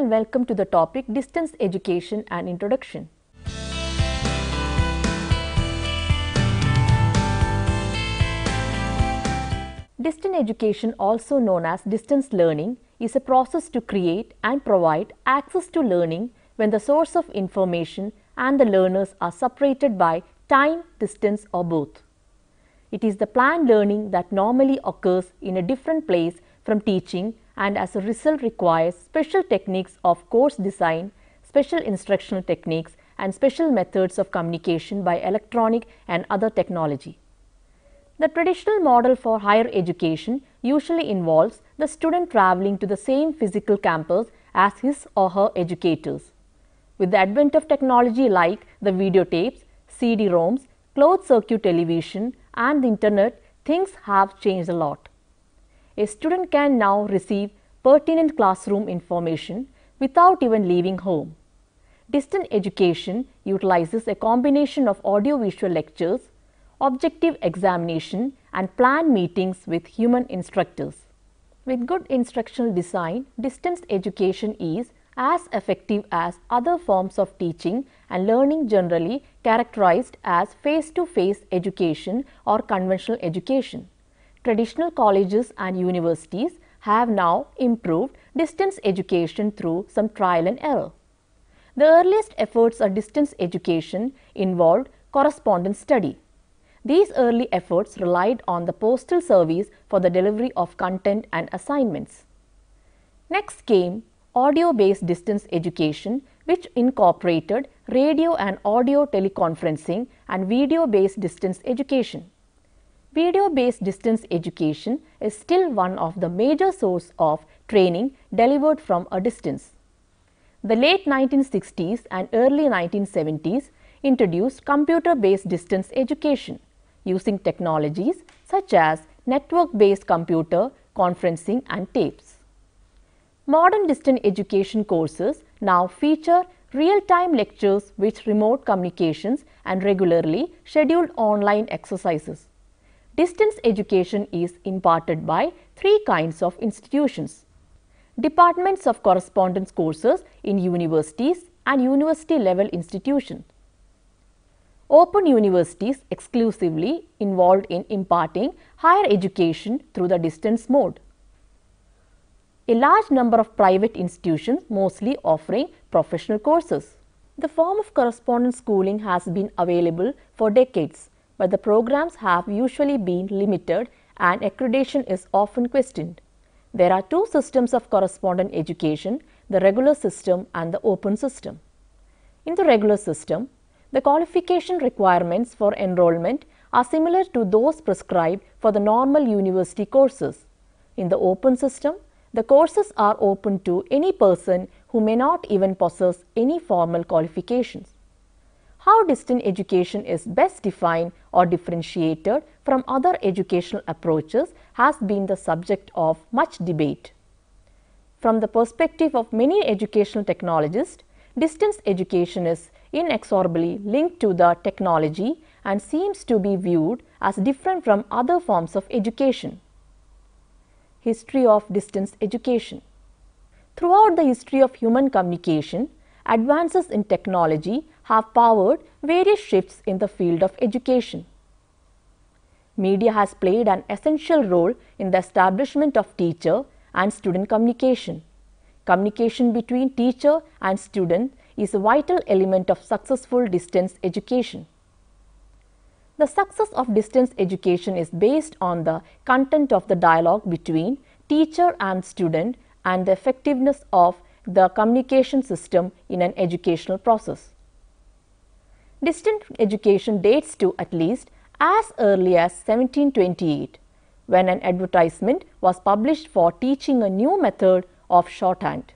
and welcome to the topic Distance Education and Introduction. Distance education, also known as distance learning, is a process to create and provide access to learning when the source of information and the learners are separated by time, distance or both. It is the planned learning that normally occurs in a different place from teaching and as a result requires special techniques of course design, special instructional techniques and special methods of communication by electronic and other technology. The traditional model for higher education usually involves the student travelling to the same physical campus as his or her educators. With the advent of technology like the videotapes, CD-ROMs, closed circuit television and the internet, things have changed a lot. A student can now receive pertinent classroom information without even leaving home. Distance education utilizes a combination of audio-visual lectures, objective examination and planned meetings with human instructors. With good instructional design, distance education is as effective as other forms of teaching and learning generally characterized as face-to-face education or conventional education. Traditional colleges and universities have now improved distance education through some trial and error. The earliest efforts at distance education involved correspondence study. These early efforts relied on the postal service for the delivery of content and assignments. Next came audio-based distance education, which incorporated radio and audio teleconferencing and video-based distance education. Video-based distance education is still one of the major sources of training delivered from a distance. The late 1960s and early 1970s introduced computer-based distance education using technologies such as network-based computer, conferencing and tapes. Modern distance education courses now feature real-time lectures with remote communications and regularly scheduled online exercises. Distance education is imparted by three kinds of institutions: departments of correspondence courses in universities and university-level institutions, open universities exclusively involved in imparting higher education through the distance mode, a large number of private institutions mostly offering professional courses. The form of correspondence schooling has been available for decades, but the programs have usually been limited and accreditation is often questioned. There are two systems of correspondence education, the regular system and the open system. In the regular system, the qualification requirements for enrollment are similar to those prescribed for the normal university courses. In the open system, the courses are open to any person who may not even possess any formal qualifications. How distance education is best defined or differentiated from other educational approaches has been the subject of much debate. From the perspective of many educational technologists, distance education is inexorably linked to the technology and seems to be viewed as different from other forms of education. History of distance education. Throughout the history of human communication, advances in technology have powered various shifts in the field of education. Media has played an essential role in the establishment of teacher and student communication. Communication between teacher and student is a vital element of successful distance education. The success of distance education is based on the content of the dialogue between teacher and student and the effectiveness of the communication system in an educational process. Distance education dates to at least as early as 1728, when an advertisement was published for teaching a new method of shorthand.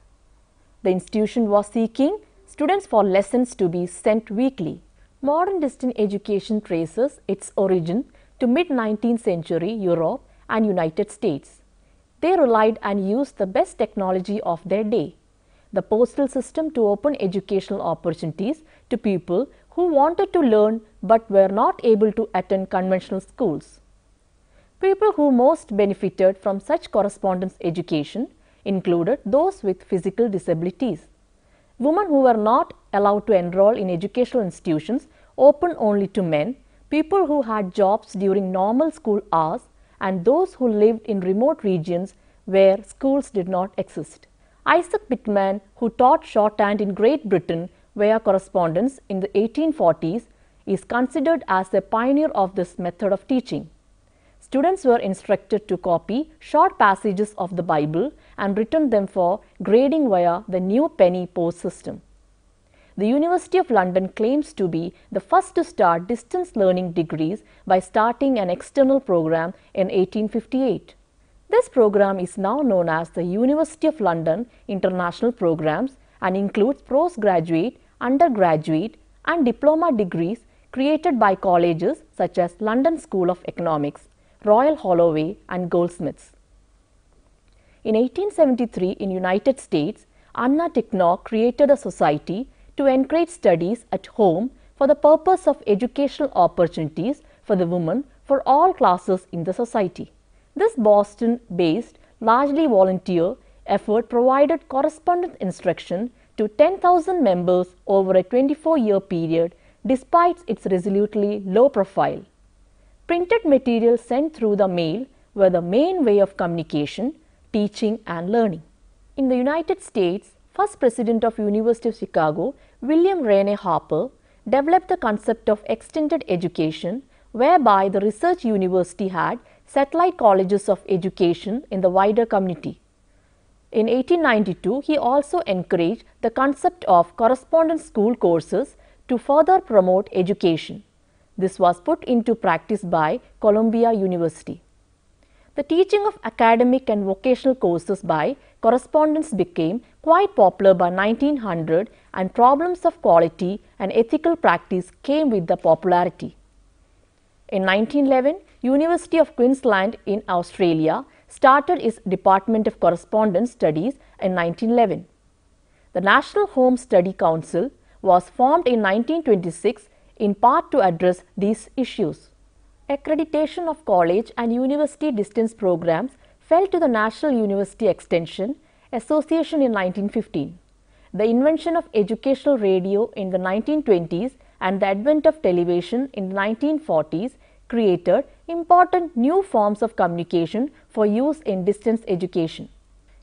The institution was seeking students for lessons to be sent weekly. Modern distance education traces its origin to mid-19th century Europe and United States. They relied and used the best technology of their day, the postal system, to open educational opportunities to people who wanted to learn but were not able to attend conventional schools. People who most benefited from such correspondence education included those with physical disabilities. Women who were not allowed to enroll in educational institutions open only to men, people who had jobs during normal school hours, and those who lived in remote regions where schools did not exist. Isaac Pitman, who taught shorthand in Great Britain via correspondence in the 1840s, is considered as the pioneer of this method of teaching. Students were instructed to copy short passages of the Bible and return them for grading via the new penny post system. The University of London claims to be the first to start distance learning degrees by starting an external program in 1858. This program is now known as the University of London International Programs and includes postgraduate, undergraduate and diploma degrees created by colleges such as London School of Economics, Royal Holloway and Goldsmiths. In 1873 in United States, Anna Ticknor created a society to encourage studies at home for the purpose of educational opportunities for the women for all classes in the society. This Boston-based, largely volunteer effort provided correspondence instruction to 10,000 members over a 24-year period despite its resolutely low profile. Printed material sent through the mail were the main way of communication, teaching and learning. In the United States, first president of University of Chicago, William Rene Harper, developed the concept of extended education, whereby the research university had satellite colleges of education in the wider community. In 1892, he also encouraged the concept of correspondence school courses to further promote education. This was put into practice by Columbia University. The teaching of academic and vocational courses by correspondence became quite popular by 1900 and problems of quality and ethical practice came with the popularity. In 1911, University of Queensland in Australia started its Department of Correspondence Studies in 1911. The National Home Study Council was formed in 1926 in part to address these issues. Accreditation of college and university distance programs fell to the National University Extension Association in 1915. The invention of educational radio in the 1920s and the advent of television in the 1940s created important new forms of communication for use in distance education.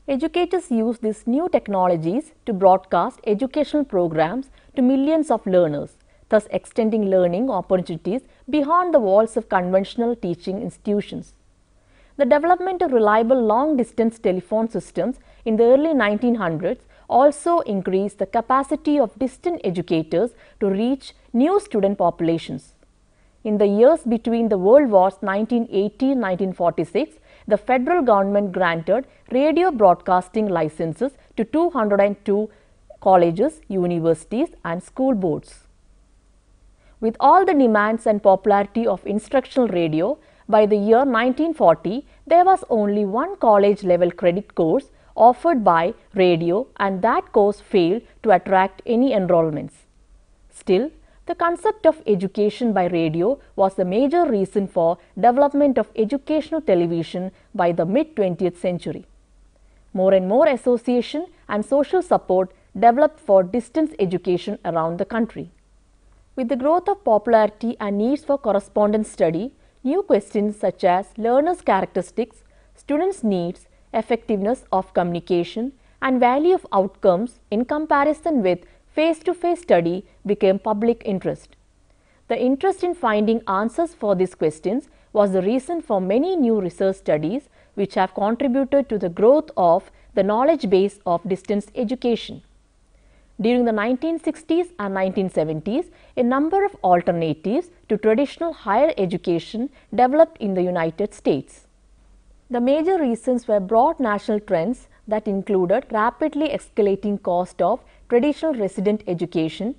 Educators use these new technologies to broadcast educational programs to millions of learners, thus extending learning opportunities beyond the walls of conventional teaching institutions. The development of reliable long-distance telephone systems in the early 1900s also increased the capacity of distant educators to reach new student populations. In the years between the World Wars 1918 and 1946, the federal government granted radio broadcasting licenses to 202 colleges, universities and school boards. With all the demands and popularity of instructional radio, by the year 1940, there was only one college level credit course offered by radio and that course failed to attract any enrollments. Still, the concept of education by radio was the major reason for development of educational television by the mid-20th century. More and more association and social support developed for distance education around the country. With the growth of popularity and needs for correspondence study, new questions such as learners' characteristics, students' needs, effectiveness of communication and value of outcomes in comparison with face-to-face study became public interest. The interest in finding answers for these questions was the reason for many new research studies which have contributed to the growth of the knowledge base of distance education. During the 1960s and 1970s, a number of alternatives to traditional higher education developed in the United States. The major reasons were broad national trends that included rapidly escalating cost of traditional resident education,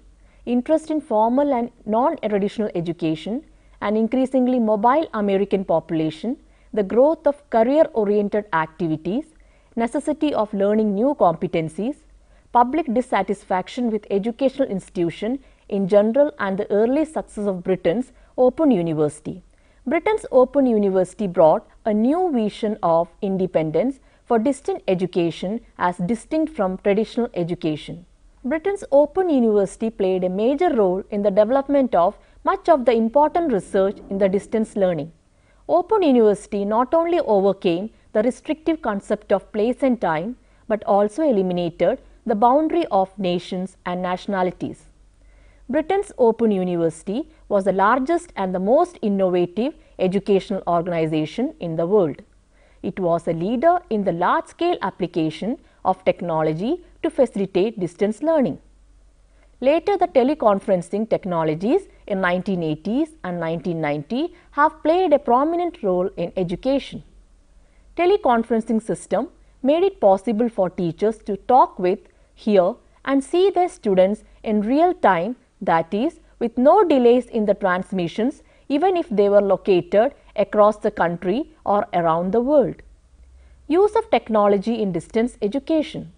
interest in formal and non-traditional education, an increasingly mobile American population, the growth of career-oriented activities, necessity of learning new competencies, public dissatisfaction with educational institutions in general and the early success of Britain's Open University. Britain's Open University brought a new vision of independence for distant education as distinct from traditional education. Britain's Open University played a major role in the development of much of the important research in the distance learning. Open University not only overcame the restrictive concept of place and time, but also eliminated the boundary of nations and nationalities. Britain's Open University was the largest and the most innovative educational organization in the world. It was a leader in the large-scale application of technology to facilitate distance learning. Later, the teleconferencing technologies in 1980s and 1990 have played a prominent role in education. Teleconferencing system made it possible for teachers to talk with, hear and see their students in real time, that is, with no delays in the transmissions, even if they were located across the country or around the world. Use of technology in distance education.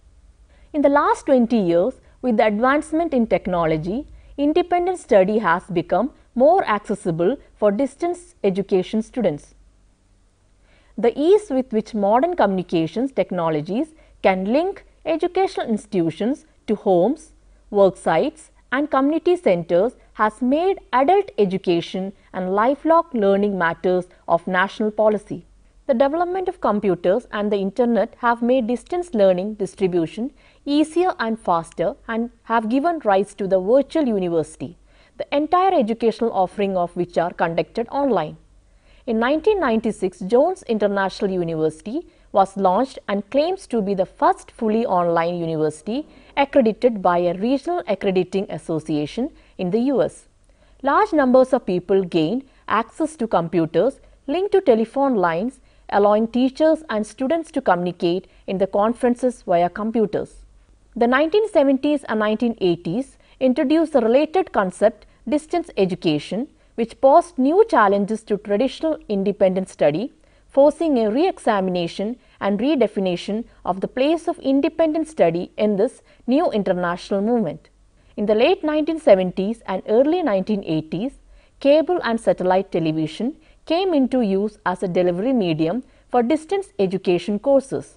In the last 20 years, with the advancement in technology, independent study has become more accessible for distance education students. The ease with which modern communications technologies can link educational institutions to homes, work sites and community centers has made adult education and lifelong learning matters of national policy. The development of computers and the internet have made distance learning distribution easier and faster and have given rise to the virtual university, the entire educational offering of which are conducted online. In 1996, Jones International University was launched and claims to be the first fully online university accredited by a regional accrediting association in the US. Large numbers of people gained access to computers linked to telephone lines, allowing teachers and students to communicate in the conferences via computers. The 1970s and 1980s introduced the related concept distance education, which posed new challenges to traditional independent study, forcing a re-examination and redefinition of the place of independent study in this new international movement. In the late 1970s and early 1980s, cable and satellite television came into use as a delivery medium for distance education courses.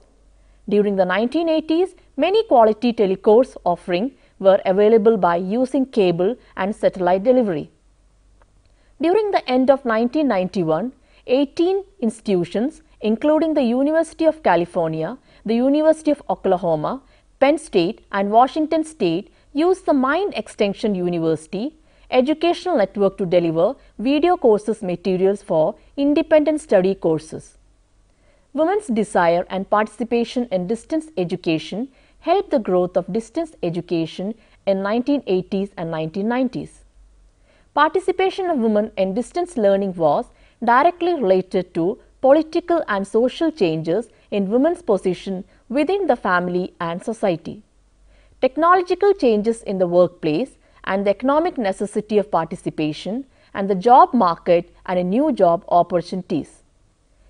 During the 1980s, many quality telecourse offerings were available by using cable and satellite delivery. During the end of 1991, 18 institutions, including the University of California, the University of Oklahoma, Penn State and Washington State, used the Mind Extension University educational network to deliver video courses materials for independent study courses. Women's desire and participation in distance education helped the growth of distance education in 1980s and 1990s. Participation of women in distance learning was directly related to political and social changes in women's position within the family and society. Technological changes in the workplace and the economic necessity of participation and the job market and new job opportunities.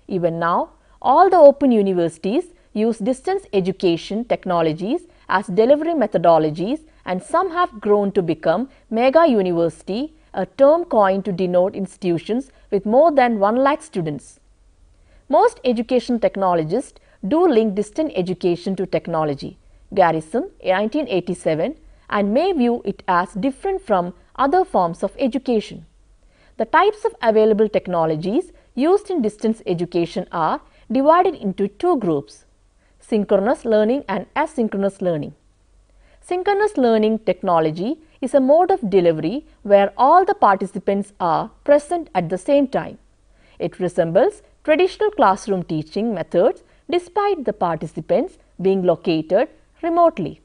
Even now, all the open universities use distance education technologies as delivery methodologies, and some have grown to become mega university, a term coined to denote institutions with more than 1 lakh students. Most education technologists do link distance education to technology, Garrison 1987, and may view it as different from other forms of education. The types of available technologies used in distance education are divided into two groups: synchronous learning and asynchronous learning. Synchronous learning technology is a mode of delivery where all the participants are present at the same time. It resembles traditional classroom teaching methods despite the participants being located remotely.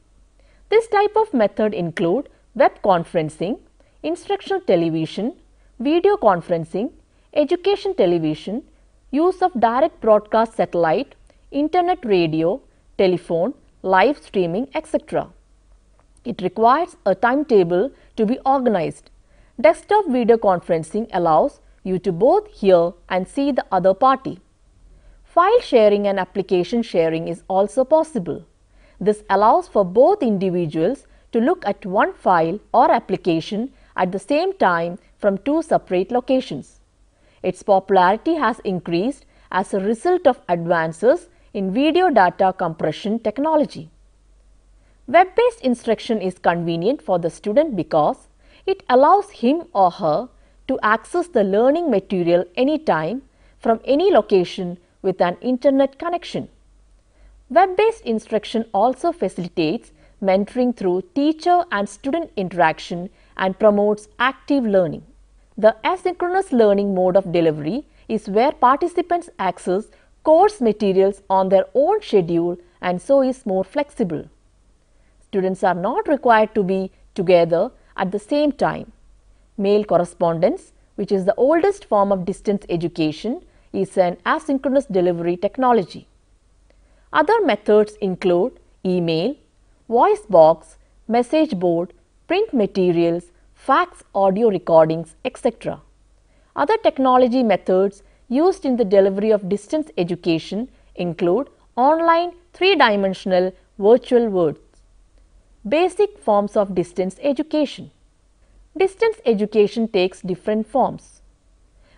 This type of method include web conferencing, instructional television, video conferencing, education television, use of direct broadcast satellite, internet radio, telephone, live streaming, etc. It requires a timetable to be organized. Desktop video conferencing allows you to both hear and see the other party. File sharing and application sharing is also possible. This allows for both individuals to look at one file or application at the same time from two separate locations. Its popularity has increased as a result of advances in video data compression technology. Web-based instruction is convenient for the student because it allows him or her to access the learning material anytime from any location with an internet connection. Web-based instruction also facilitates mentoring through teacher and student interaction and promotes active learning. The asynchronous learning mode of delivery is where participants access course materials on their own schedule and so is more flexible. Students are not required to be together at the same time. Mail correspondence, which is the oldest form of distance education, is an asynchronous delivery technology. Other methods include email, voice box, message board, print materials, fax audio recordings, etc. Other technology methods used in the delivery of distance education include online 3-dimensional virtual worlds. Basic forms of distance education. Distance education takes different forms.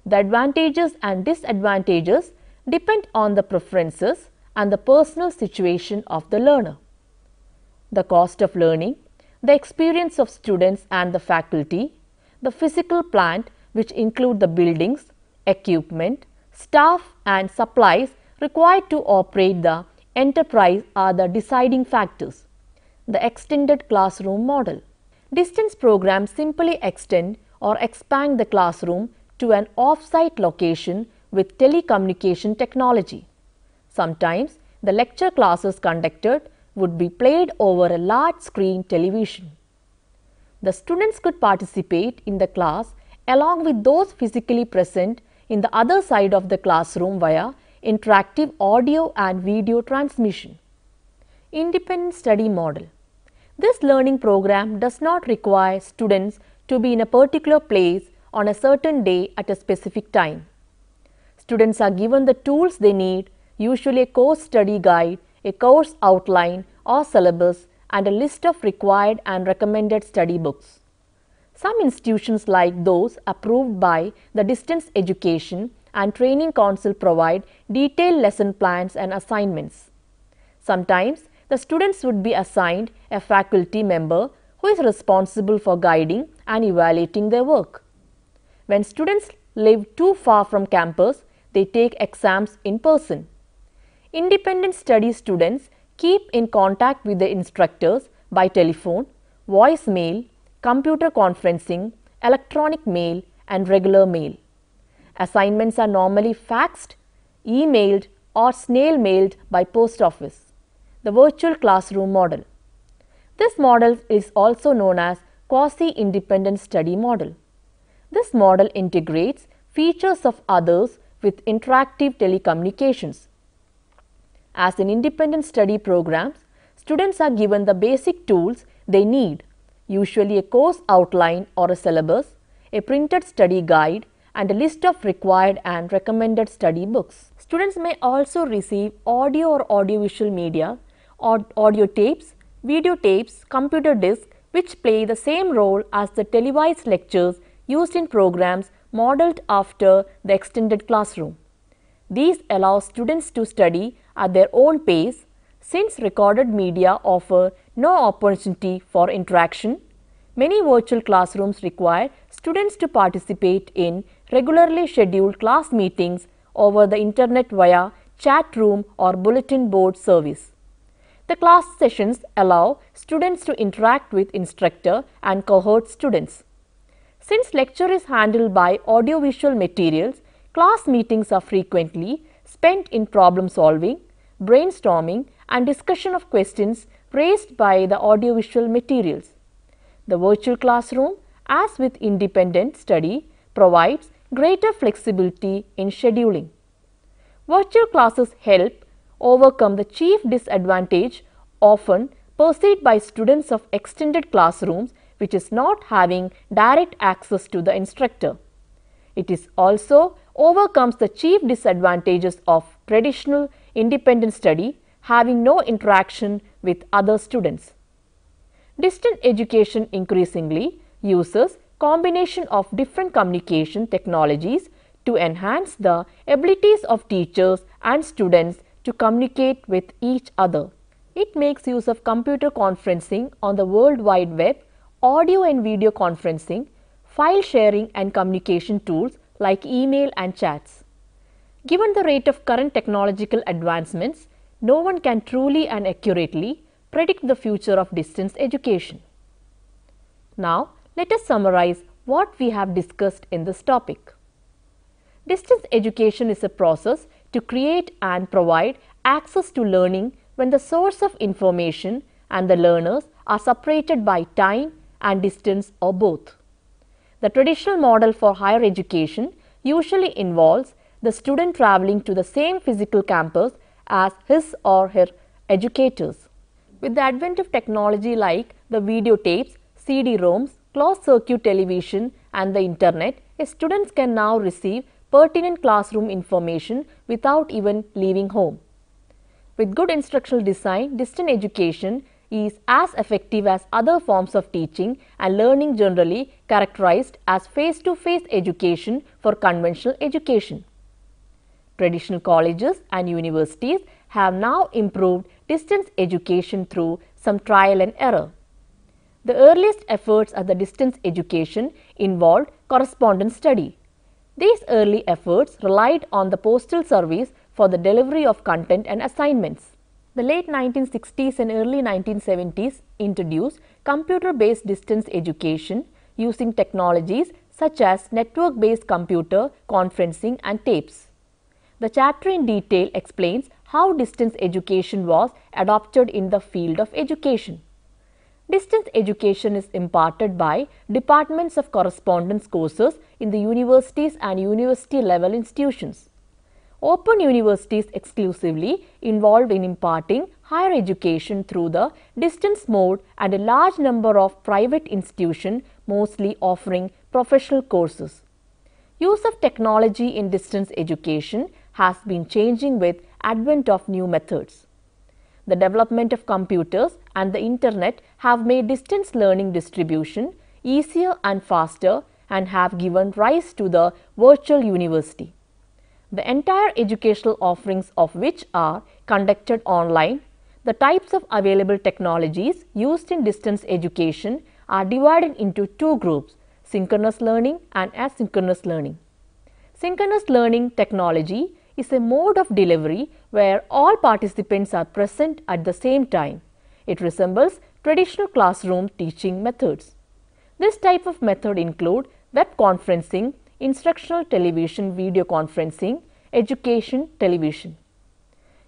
The advantages and disadvantages depend on the preferences and the personal situation of the learner. The cost of learning, the experience of students and the faculty, the physical plant which include the buildings, equipment, staff and supplies required to operate the enterprise are the deciding factors. The extended classroom model. Distance programs simply extend or expand the classroom to an off-site location with telecommunication technology. Sometimes the lecture classes conducted would be played over a large screen television. The students could participate in the class along with those physically present in the other side of the classroom via interactive audio and video transmission. Independent study model. This learning program does not require students to be in a particular place on a certain day at a specific time. Students are given the tools they need, usually a course study guide, a course outline or syllabus, and a list of required and recommended study books. Some institutions like those approved by the Distance Education and Training Council provide detailed lesson plans and assignments. Sometimes the students would be assigned a faculty member who is responsible for guiding and evaluating their work. When students live too far from campus, they take exams in person. Independent study students keep in contact with the instructors by telephone, voicemail, computer conferencing, electronic mail and regular mail. Assignments are normally faxed, emailed or snail mailed by post office. The virtual classroom model. This model is also known as quasi-independent study model. This model integrates features of others with interactive telecommunications. As in independent study programs, students are given the basic tools they need, usually a course outline or a syllabus, a printed study guide, and a list of required and recommended study books. Students may also receive audio or audiovisual media, or audio tapes, video tapes, computer discs, which play the same role as the televised lectures used in programs modeled after the extended classroom. These allow students to study at their own pace, since recorded media offer no opportunity for interaction. Many virtual classrooms require students to participate in regularly scheduled class meetings over the internet via chat room or bulletin board service. The class sessions allow students to interact with instructor and cohort students. Since lecture is handled by audiovisual materials, class meetings are frequently spent in problem solving, brainstorming and discussion of questions raised by the audiovisual materials. The virtual classroom, as with independent study, provides greater flexibility in scheduling. Virtual classes help overcome the chief disadvantage often perceived by students of extended classrooms, which is not having direct access to the instructor. It is also overcomes the chief disadvantages of traditional independent study, having no interaction with other students. Distant education increasingly uses combination of different communication technologies to enhance the abilities of teachers and students to communicate with each other. It makes use of computer conferencing on the World Wide Web, audio and video conferencing, file sharing and communication tools like email and chats. Given the rate of current technological advancements, no one can truly and accurately predict the future of distance education. Now, let us summarize what we have discussed in this topic. Distance education is a process to create and provide access to learning when the source of information and the learners are separated by time and distance or both. The traditional model for higher education usually involves the student travelling to the same physical campus as his or her educators. With the advent of technology like the videotapes, CD-ROMs, closed circuit television and the internet, students can now receive pertinent classroom information without even leaving home. With good instructional design, distance education is as effective as other forms of teaching and learning generally characterized as face-to-face education for conventional education. Traditional colleges and universities have now improved distance education through some trial and error. The earliest efforts at the distance education involved correspondence study. These early efforts relied on the postal service for the delivery of content and assignments. The late 1960s and early 1970s introduced computer-based distance education using technologies such as network-based computer, conferencing and tapes. The chapter in detail explains how distance education was adopted in the field of education. Distance education is imparted by departments of correspondence courses in the universities and university level institutions. Open universities exclusively involved in imparting higher education through the distance mode and a large number of private institutions mostly offering professional courses. Use of technology in distance education has been changing with advent of new methods. The development of computers and the internet have made distance learning distribution easier and faster and have given rise to the virtual university. The entire educational offerings of which are conducted online, the types of available technologies used in distance education are divided into two groups, synchronous learning and asynchronous learning. Synchronous learning technology is a mode of delivery where all participants are present at the same time. It resembles traditional classroom teaching methods. This type of method include web conferencing, instructional television video conferencing, education television.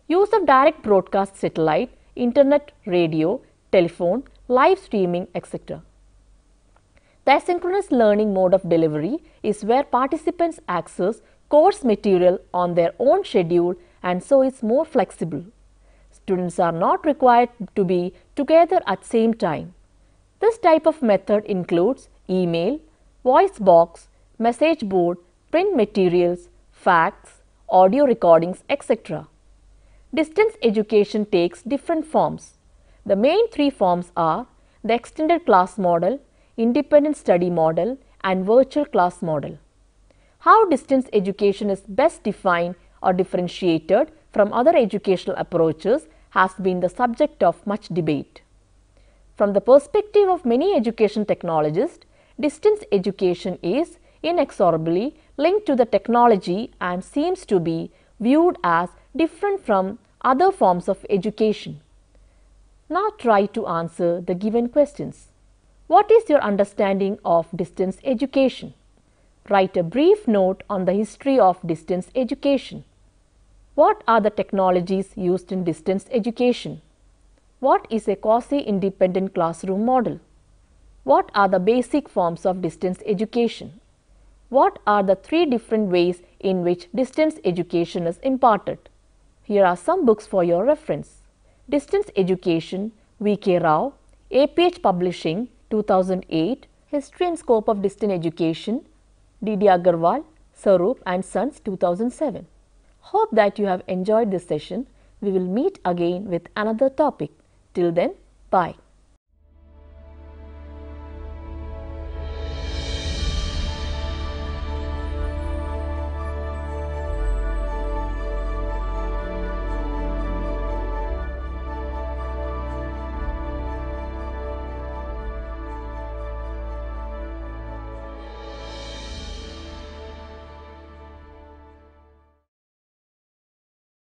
Use of direct broadcast satellite, internet, radio, telephone, live streaming, etc. The asynchronous learning mode of delivery is where participants access course material on their own schedule and so is more flexible. Students are not required to be together at same time. This type of method includes email, voice box, message board, print materials, fax, audio recordings, etc. Distance education takes different forms. The main three forms are the extended class model, independent study model and virtual class model. How distance education is best defined or differentiated from other educational approaches has been the subject of much debate. From the perspective of many education technologists, distance education is inexorably linked to the technology and seems to be viewed as different from other forms of education. Now try to answer the given questions. What is your understanding of distance education? Write a brief note on the history of distance education. What are the technologies used in distance education? What is a quasi-independent classroom model? What are the basic forms of distance education? What are the three different ways in which distance education is imparted? Here are some books for your reference. Distance Education, V.K. Rao, APH Publishing, 2008, History and Scope of Distance Education, D.D. Agarwal, Sarup and Sons, 2007. Hope that you have enjoyed this session. We will meet again with another topic. Till then, bye.